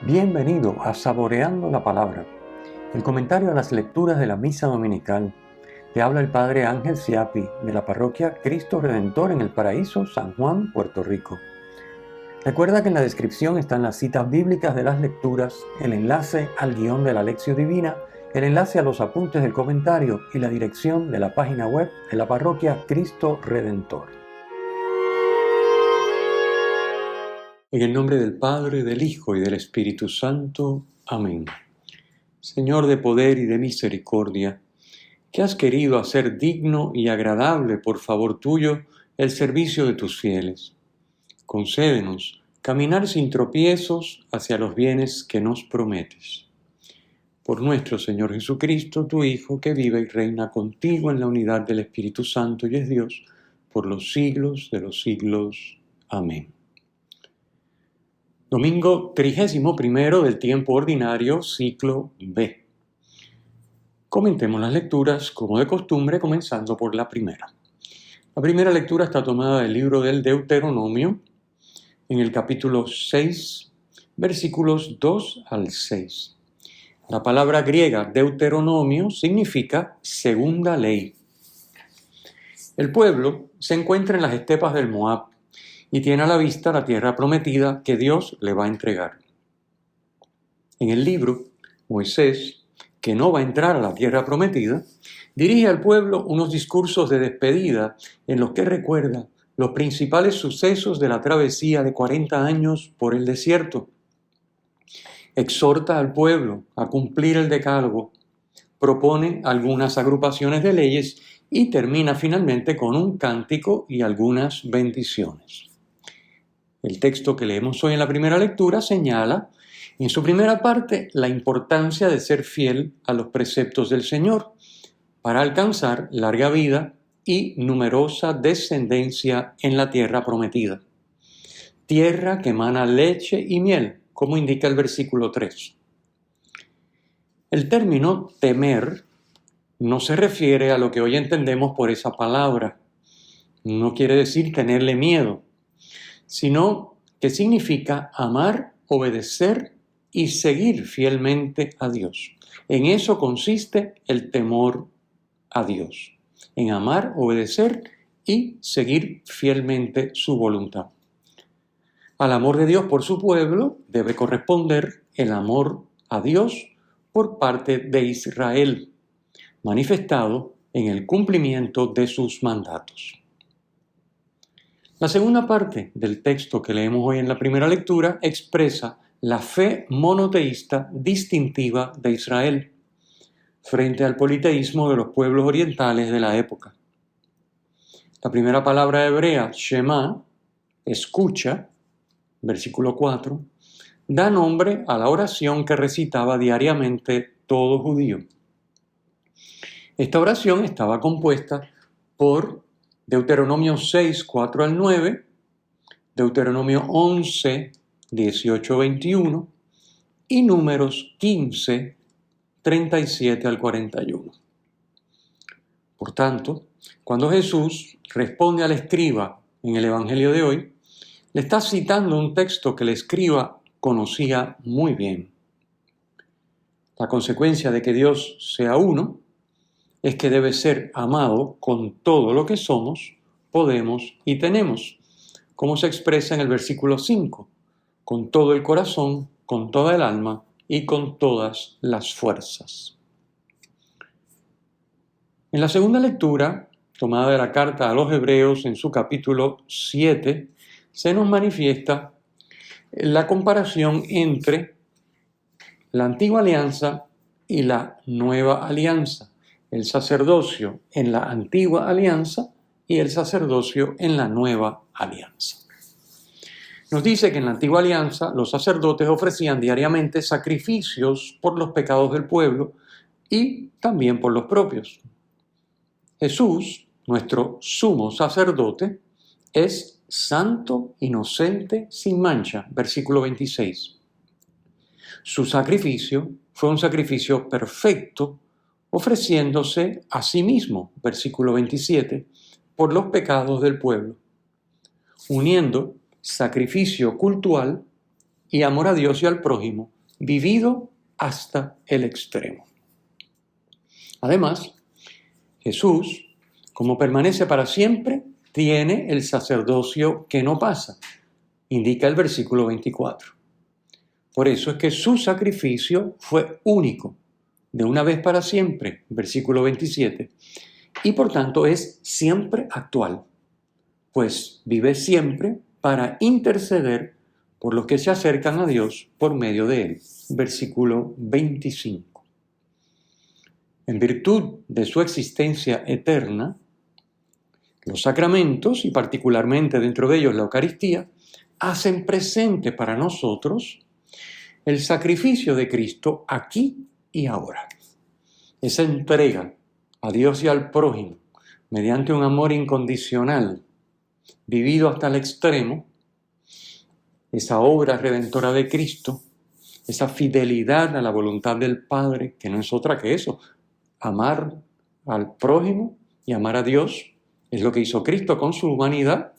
Bienvenido a Saboreando la Palabra, el comentario a las lecturas de la Misa Dominical. Te habla el Padre Ángel Siapi, de la parroquia Cristo Redentor en el Paraíso, San Juan, Puerto Rico. Recuerda que en la descripción están las citas bíblicas de las lecturas, el enlace al guión de la Lección Divina, el enlace a los apuntes del comentario y la dirección de la página web de la parroquia Cristo Redentor. En el nombre del Padre, del Hijo y del Espíritu Santo. Amén. Señor de poder y de misericordia, que has querido hacer digno y agradable por favor tuyo el servicio de tus fieles. Concédenos caminar sin tropiezos hacia los bienes que nos prometes. Por nuestro Señor Jesucristo, tu Hijo, que vive y reina contigo en la unidad del Espíritu Santo y es Dios, por los siglos de los siglos. Amén. Domingo 31 del tiempo ordinario, ciclo B. Comentemos las lecturas, como de costumbre, comenzando por la primera. La primera lectura está tomada del libro del Deuteronomio, en el capítulo 6, versículos 2 al 6. La palabra griega Deuteronomio significa segunda ley. El pueblo se encuentra en las estepas del Moab y tiene a la vista la tierra prometida que Dios le va a entregar. En el libro, Moisés, que no va a entrar a la tierra prometida, dirige al pueblo unos discursos de despedida en los que recuerda los principales sucesos de la travesía de 40 años por el desierto. Exhorta al pueblo a cumplir el decálogo, propone algunas agrupaciones de leyes y termina finalmente con un cántico y algunas bendiciones. El texto que leemos hoy en la primera lectura señala, en su primera parte, la importancia de ser fiel a los preceptos del Señor para alcanzar larga vida y numerosa descendencia en la tierra prometida. Tierra que emana leche y miel, como indica el versículo 3. El término temer no se refiere a lo que hoy entendemos por esa palabra. No quiere decir tenerle miedo, sino que significa amar, obedecer y seguir fielmente a Dios. En eso consiste el temor a Dios, en amar, obedecer y seguir fielmente su voluntad. Al amor de Dios por su pueblo debe corresponder el amor a Dios por parte de Israel, manifestado en el cumplimiento de sus mandatos. La segunda parte del texto que leemos hoy en la primera lectura expresa la fe monoteísta distintiva de Israel frente al politeísmo de los pueblos orientales de la época. La primera palabra hebrea, Shema, escucha, versículo 4, da nombre a la oración que recitaba diariamente todo judío. Esta oración estaba compuesta por Deuteronomio 6, 4 al 9, Deuteronomio 11, 18, 21 y Números 15, 37 al 41. Por tanto, cuando Jesús responde al escriba en el Evangelio de hoy, le está citando un texto que el escriba conocía muy bien. La consecuencia de que Dios sea uno es que debe ser amado con todo lo que somos, podemos y tenemos, como se expresa en el versículo 5, con todo el corazón, con toda el alma y con todas las fuerzas. En la segunda lectura, tomada de la carta a los Hebreos en su capítulo 7, se nos manifiesta la comparación entre la antigua alianza y la nueva alianza. El sacerdocio en la antigua alianza y el sacerdocio en la nueva alianza. Nos dice que en la antigua alianza los sacerdotes ofrecían diariamente sacrificios por los pecados del pueblo y también por los propios. Jesús, nuestro sumo sacerdote, es santo, inocente, sin mancha, versículo 26. Su sacrificio fue un sacrificio perfecto, ofreciéndose a sí mismo, versículo 27, por los pecados del pueblo, uniendo sacrificio cultual y amor a Dios y al prójimo, vivido hasta el extremo. Además, Jesús, como permanece para siempre, tiene el sacerdocio que no pasa, indica el versículo 24. Por eso es que su sacrificio fue único, de una vez para siempre, versículo 27, y por tanto es siempre actual, pues vive siempre para interceder por los que se acercan a Dios por medio de él, versículo 25. En virtud de su existencia eterna, los sacramentos, y particularmente dentro de ellos la Eucaristía, hacen presente para nosotros el sacrificio de Cristo aquí y ahora. Esa entrega a Dios y al prójimo mediante un amor incondicional, vivido hasta el extremo, esa obra redentora de Cristo, esa fidelidad a la voluntad del Padre, que no es otra que eso, amar al prójimo y amar a Dios, es lo que hizo Cristo con su humanidad.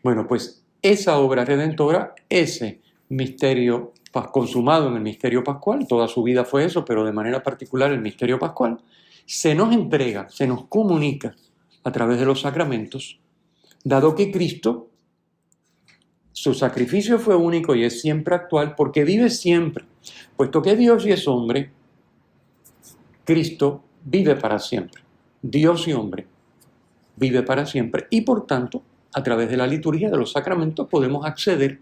Bueno, pues esa obra redentora, ese misterio consumado en el misterio pascual, toda su vida fue eso, pero de manera particular el misterio pascual, se nos entrega, se nos comunica a través de los sacramentos, dado que Cristo, su sacrificio fue único y es siempre actual porque vive siempre. Puesto que Dios y es hombre, Cristo vive para siempre. Dios y hombre vive para siempre y por tanto, a través de la liturgia de los sacramentos podemos acceder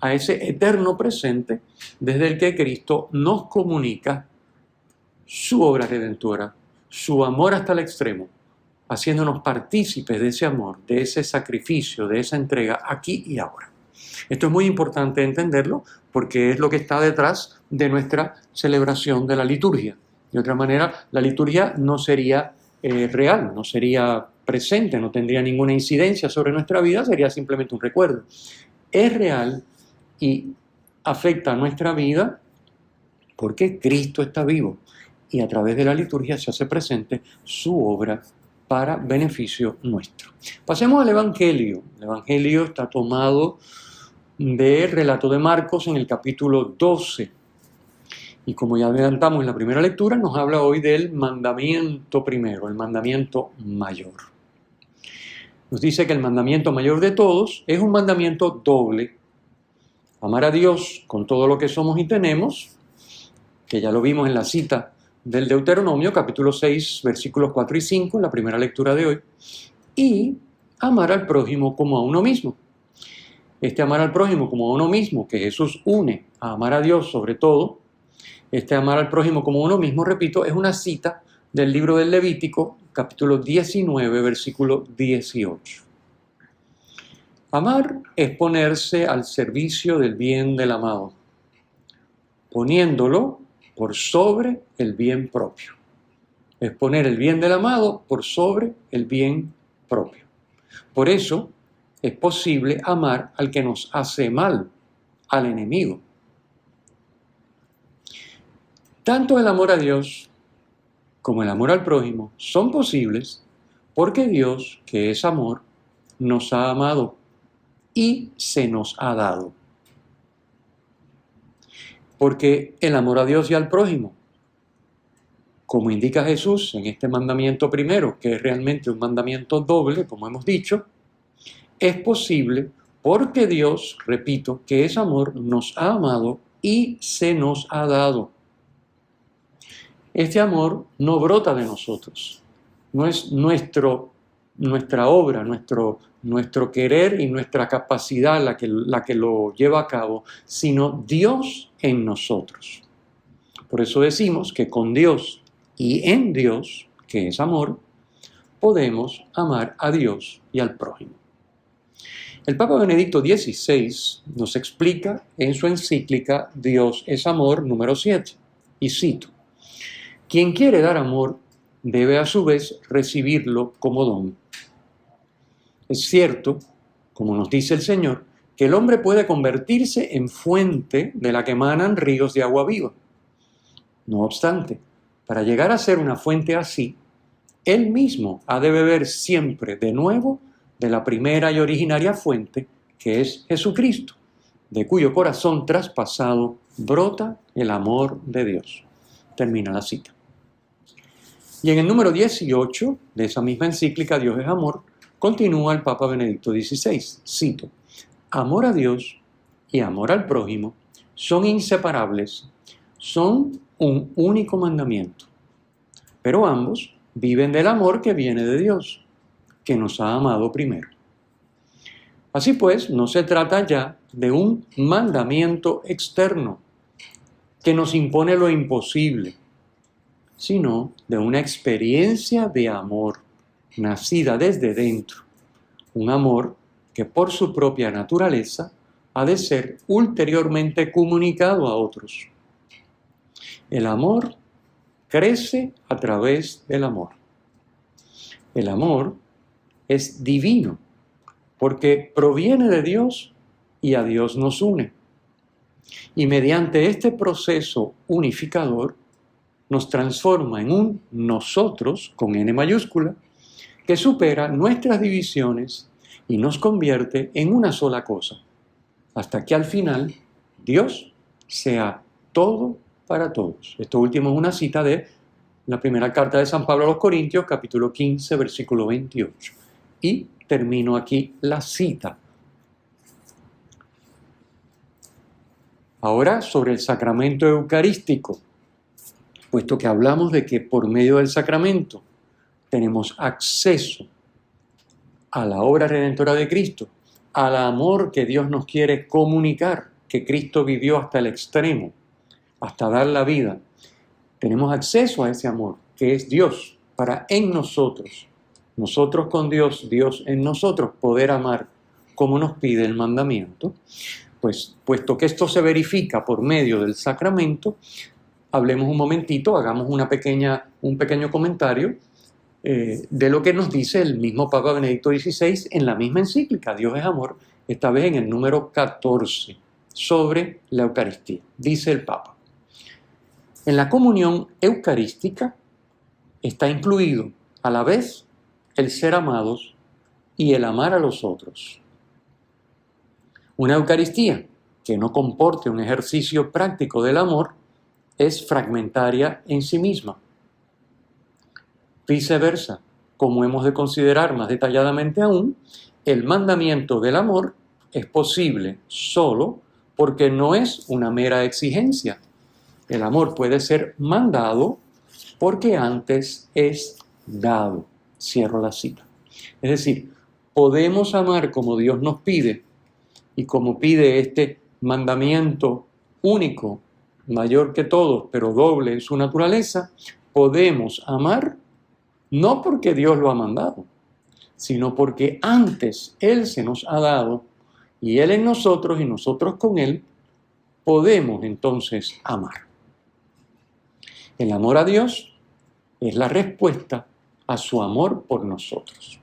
a ese eterno presente desde el que Cristo nos comunica su obra redentora, su amor hasta el extremo, haciéndonos partícipes de ese amor, de ese sacrificio, de esa entrega aquí y ahora. Esto es muy importante entenderlo porque es lo que está detrás de nuestra celebración de la liturgia. De otra manera, la liturgia no sería real, no sería presente, no tendría ninguna incidencia sobre nuestra vida, sería simplemente un recuerdo. Es real y afecta a nuestra vida porque Cristo está vivo y a través de la liturgia se hace presente su obra para beneficio nuestro. Pasemos al Evangelio. El Evangelio está tomado del relato de Marcos en el capítulo 12. Y como ya adelantamos en la primera lectura, nos habla hoy del mandamiento primero, el mandamiento mayor. Nos dice que el mandamiento mayor de todos es un mandamiento doble. Amar a Dios con todo lo que somos y tenemos, que ya lo vimos en la cita del Deuteronomio, capítulo 6, versículos 4 y 5, en la primera lectura de hoy, y amar al prójimo como a uno mismo. Este amar al prójimo como a uno mismo, que Jesús une a amar a Dios sobre todo, este amar al prójimo como a uno mismo, repito, es una cita del libro del Levítico, capítulo 19, versículo 18. Amar es ponerse al servicio del bien del amado, poniéndolo por sobre el bien propio. Es poner el bien del amado por sobre el bien propio. Por eso es posible amar al que nos hace mal, al enemigo. Tanto el amor a Dios como el amor al prójimo son posibles porque Dios, que es amor, nos ha amado y se nos ha dado. Porque el amor a Dios y al prójimo, como indica Jesús en este mandamiento primero, que es realmente un mandamiento doble, como hemos dicho, es posible porque Dios, repito, que es amor, nos ha amado y se nos ha dado. Este amor no brota de nosotros, no es nuestra obra, nuestro querer y nuestra capacidad la que lo lleva a cabo, sino Dios en nosotros. Por eso decimos que con Dios y en Dios, que es amor, podemos amar a Dios y al prójimo. El Papa Benedicto XVI nos explica en su encíclica Dios es amor número 7, y cito: quien quiere dar amor debe a su vez recibirlo como don. Es cierto, como nos dice el Señor, que el hombre puede convertirse en fuente de la que emanan ríos de agua viva. No obstante, para llegar a ser una fuente así, él mismo ha de beber siempre de nuevo de la primera y originaria fuente, que es Jesucristo, de cuyo corazón traspasado brota el amor de Dios. Termina la cita. Y en el número 18 de esa misma encíclica, Dios es amor, continúa el Papa Benedicto XVI. Cito: amor a Dios y amor al prójimo son inseparables, son un único mandamiento, pero ambos viven del amor que viene de Dios, que nos ha amado primero. Así pues, no se trata ya de un mandamiento externo que nos impone lo imposible, sino de una experiencia de amor nacida desde dentro, un amor que por su propia naturaleza ha de ser ulteriormente comunicado a otros. El amor crece a través del amor. El amor es divino porque proviene de Dios y a Dios nos une. Y mediante este proceso unificador nos transforma en un nosotros con N mayúscula que supera nuestras divisiones y nos convierte en una sola cosa, hasta que al final Dios sea todo para todos. Esto último es una cita de la primera carta de San Pablo a los Corintios, capítulo 15, versículo 28. Y termino aquí la cita. Ahora sobre el sacramento eucarístico, puesto que hablamos de que por medio del sacramento tenemos acceso a la obra redentora de Cristo, al amor que Dios nos quiere comunicar, que Cristo vivió hasta el extremo, hasta dar la vida. Tenemos acceso a ese amor, que es Dios, para en nosotros, nosotros con Dios, Dios en nosotros, poder amar como nos pide el mandamiento. Pues, puesto que esto se verifica por medio del sacramento, hablemos un momentito, hagamos un pequeño comentario de lo que nos dice el mismo Papa Benedicto XVI en la misma encíclica, Dios es amor, esta vez en el número 14, sobre la Eucaristía. Dice el Papa: en la comunión eucarística está incluido a la vez el ser amados y el amar a los otros. Una Eucaristía que no comporte un ejercicio práctico del amor es fragmentaria en sí misma. Viceversa, como hemos de considerar más detalladamente aún, el mandamiento del amor es posible solo porque no es una mera exigencia. El amor puede ser mandado porque antes es dado. Cierro la cita. Es decir, podemos amar como Dios nos pide y como pide este mandamiento único, mayor que todos, pero doble en su naturaleza. Podemos amar no porque Dios lo ha mandado, sino porque antes Él se nos ha dado y Él en nosotros y nosotros con Él podemos entonces amar. El amor a Dios es la respuesta a su amor por nosotros.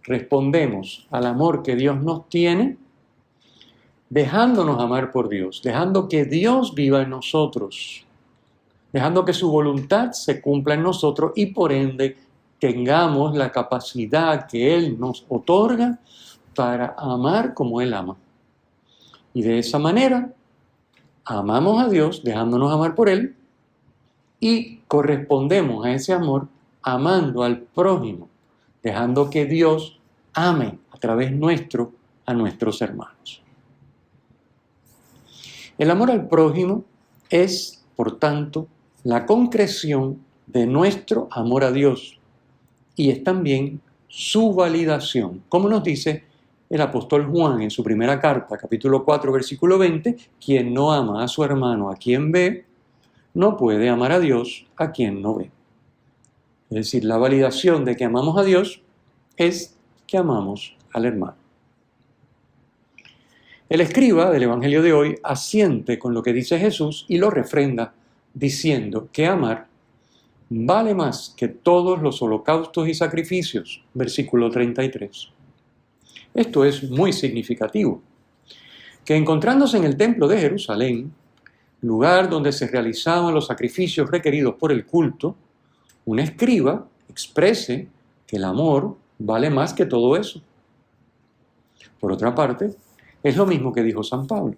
Respondemos al amor que Dios nos tiene dejándonos amar por Dios, dejando que Dios viva en nosotros, dejando que su voluntad se cumpla en nosotros y por ende tengamos la capacidad que Él nos otorga para amar como Él ama. Y de esa manera amamos a Dios dejándonos amar por Él y correspondemos a ese amor amando al prójimo, dejando que Dios ame a través nuestro a nuestros hermanos. El amor al prójimo es, por tanto, la concreción de nuestro amor a Dios y es también su validación, como nos dice el apóstol Juan en su primera carta, capítulo 4, versículo 20, quien no ama a su hermano a quien ve, no puede amar a Dios a quien no ve. Es decir, la validación de que amamos a Dios es que amamos al hermano. El escriba del Evangelio de hoy asiente con lo que dice Jesús y lo refrenda diciendo que amar vale más que todos los holocaustos y sacrificios. Versículo 33. Esto es muy significativo, que encontrándose en el templo de Jerusalén, lugar donde se realizaban los sacrificios requeridos por el culto, un escriba exprese que el amor vale más que todo eso. Por otra parte, Es lo mismo que dijo San Pablo.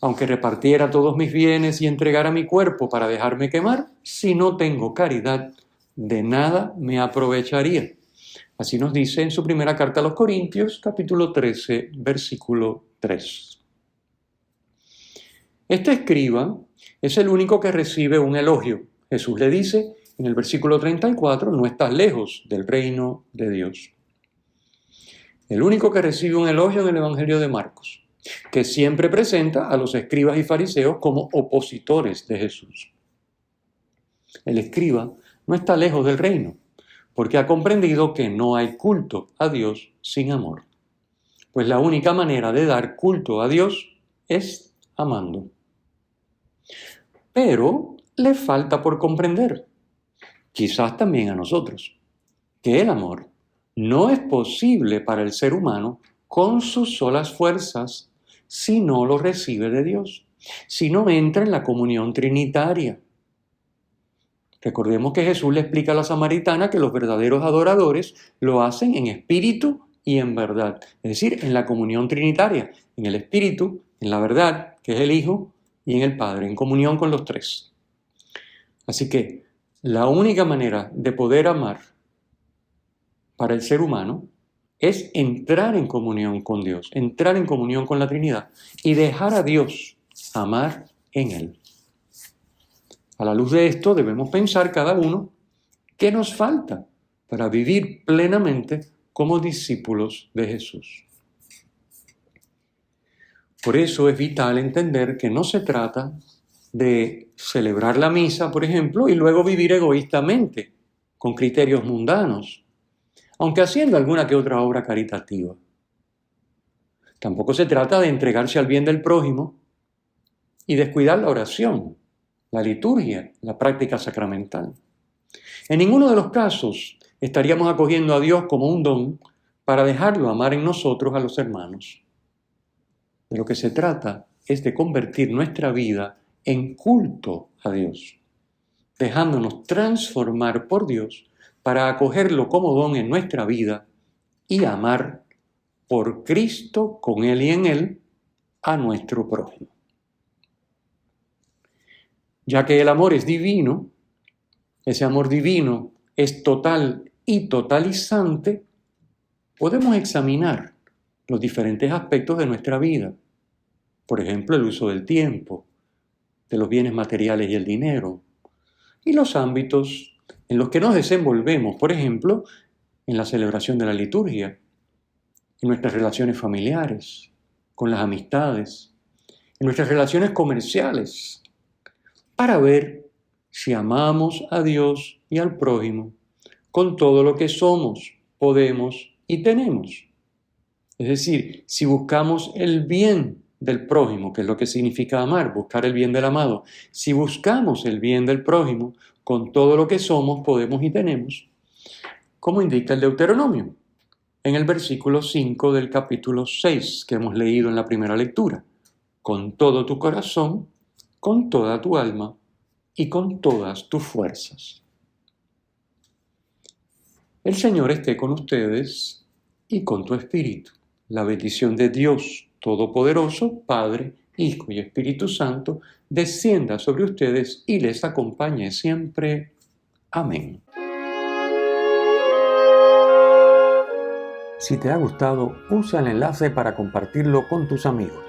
Aunque repartiera todos mis bienes y entregara mi cuerpo para dejarme quemar, si no tengo caridad, de nada me aprovecharía. Así nos dice en su primera carta a los Corintios, capítulo 13, versículo 3. Este escriba es el único que recibe un elogio. Jesús le dice en el versículo 34, no estás lejos del reino de Dios. El único que recibe un elogio en el Evangelio de Marcos, que siempre presenta a los escribas y fariseos como opositores de Jesús. El escriba no está lejos del reino, porque ha comprendido que no hay culto a Dios sin amor. Pues la única manera de dar culto a Dios es amando. Pero le falta por comprender, quizás también a nosotros, que el amor no es posible para el ser humano con sus solas fuerzas si no lo recibe de Dios, si no entra en la comunión trinitaria. Recordemos que Jesús le explica a la samaritana que los verdaderos adoradores lo hacen en espíritu y en verdad, es decir, en la comunión trinitaria, en el espíritu, en la verdad, que es el Hijo, y en el Padre, en comunión con los tres. Así que la única manera de poder amar para el ser humano es entrar en comunión con Dios, entrar en comunión con la Trinidad y dejar a Dios amar en Él. A la luz de esto debemos pensar cada uno qué nos falta para vivir plenamente como discípulos de Jesús. Por eso es vital entender que no se trata de celebrar la misa, por ejemplo, y luego vivir egoístamente, con criterios mundanos, aunque haciendo alguna que otra obra caritativa. Tampoco se trata de entregarse al bien del prójimo y descuidar la oración, la liturgia, la práctica sacramental. En ninguno de los casos estaríamos acogiendo a Dios como un don para dejarlo amar en nosotros a los hermanos. De lo que se trata es de convertir nuestra vida en culto a Dios, dejándonos transformar por Dios para acogerlo como don en nuestra vida y amar por Cristo, con Él y en Él, a nuestro prójimo. Ya que el amor es divino, ese amor divino es total y totalizante, podemos examinar los diferentes aspectos de nuestra vida. Por ejemplo, el uso del tiempo, de los bienes materiales y el dinero, y los ámbitos en los que nos desenvolvemos, por ejemplo, en la celebración de la liturgia, en nuestras relaciones familiares, con las amistades, en nuestras relaciones comerciales, para ver si amamos a Dios y al prójimo con todo lo que somos, podemos y tenemos. Es decir, si buscamos el bien del prójimo, que es lo que significa amar, buscar el bien del amado, si buscamos el bien del prójimo con todo lo que somos, podemos y tenemos, como indica el Deuteronomio, en el versículo 5 del capítulo 6 que hemos leído en la primera lectura, con todo tu corazón, con toda tu alma y con todas tus fuerzas. El Señor esté con ustedes y con tu espíritu. La bendición de Dios Todopoderoso, Padre, Hijo y Espíritu Santo, descienda sobre ustedes y les acompañe siempre. Amén. Si te ha gustado, usa el enlace para compartirlo con tus amigos.